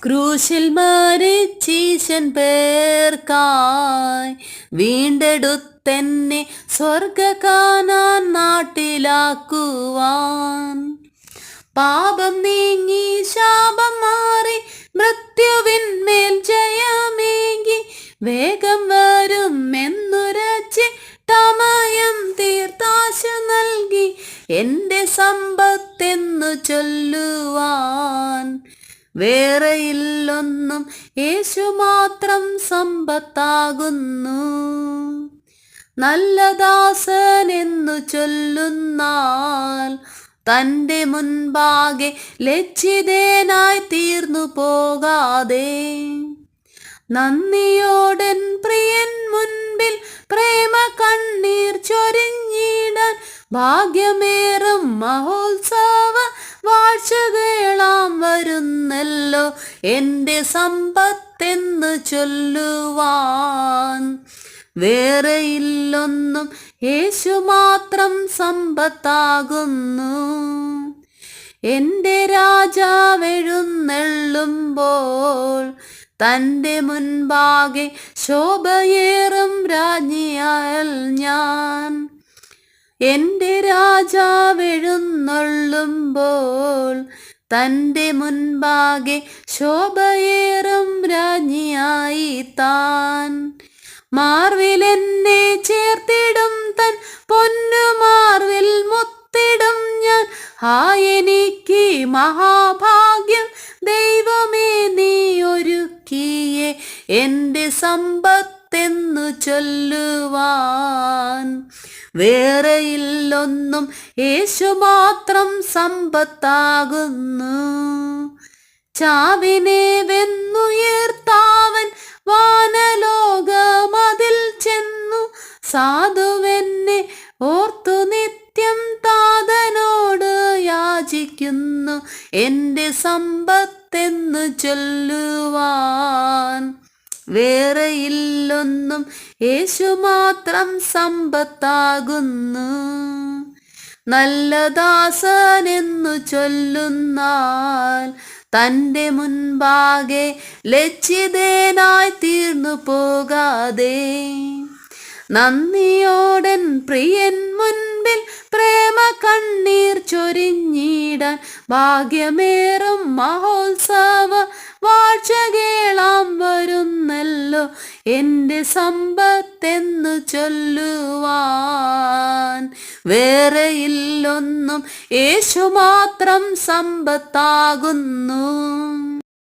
ക്രൂശിൽ മരിച്ചീശൻ പേർക്കായി വീണ്ടെടുത്തെന്നെ സ്വർഗ കാനാൻ നാട്ടിലാക്കുവാൻ. പാപം നീങ്ങി ശാപം മാറി മൃത്യുവിന്മേൽ ജയമേകി വേഗം വരും എന്നുരച്ചിട്ടമയം തീർത്താശ നൽകി എൻ്റെ സമ്പത്തെന്നു ചൊല്ലുവാൻ. വേറെയില്ലൊന്നും യേശു മാത്രം സമ്പത്താകുന്നു. നല്ല ദാസൻ എന്നു ചൊല്ലുന്നാൽ തൻ്റെ മുൻപാകെ ലജ്ജിതനായി തീർന്നു പോകാതെ നന്ദിയോടൻ പ്രിയൻ മുൻപിൽ പ്രേമ കണ്ണീർ ചൊരിഞ്ഞിടാൻ ഭാഗ്യമേറും മഹോത്സവ വാഴ്ചകളാം വരുന്നല്ലോ എൻ്റെ സമ്പത്തെന്നു ചൊല്ലുവാൻ. വേറെയില്ലൊന്നും യേശു മാത്രം സമ്പത്താകുന്നു. എൻ്റെ രാജാവെഴുന്നള്ളുമ്പോൾ തൻ്റെ മുൻപാകെ ശോഭയേറും രാജ്ഞിയാൽ ഞാൻ. എൻ്റെ രാജാവെഴുന്നള്ളുമ്പോൾ തൻ്റെ മുൻപാകെ ശോഭയേറും രാജ്ഞിയായി താൻ. മാർവിലെന്നെ ചേർത്തിടും തൻ പൊന്നു മാർവിൽ മുത്തിടും ഞാൻ. എനിക്ക് മഹാഭാഗ്യം ദൈവമേ നീ ഒരുക്കിയേ എൻ്റെ സമ്പത്തെന്നു ചൊല്ലുവാൻ. വേറെയില്ലൊന്നും യേശു മാത്രം സമ്പത്താകുന്നു. ചാവിനെ വെന്നുയർത്താവൻ വാനലോകമതിൽ ചെന്നു. സാധുവെന്നെ ഓർത്തു നിത്യം താതനോട് യാചിക്കുന്നു എൻ്റെ സമ്പത്തെന്നു ചൊല്ലുവാൻ. വേറെയില്ലൊന്നും യേശു മാത്രം സമ്പത്താകുന്നു. നല്ല ദാസനെന്നു ചൊല്ലുന്നാൽ തൻ്റെ മുൻപാകെ ലജ്ജിതനായി തീർന്നു പോകാതെ നന്ദിയോടൻ പ്രിയൻ മുൻപിൽ പ്രേമ കണ്ണീർ ചൊരിഞ്ഞിടാൻ ഭാഗ്യമേറും മഹോത്സവ വാഴ്ചകളാം വരുന്നല്ലോ എൻ്റെ സമ്പത്തെന്നു ചൊല്ലുവാൻ. വേറെയില്ലൊന്നും യേശു മാത്രം സമ്പത്താകുന്നു.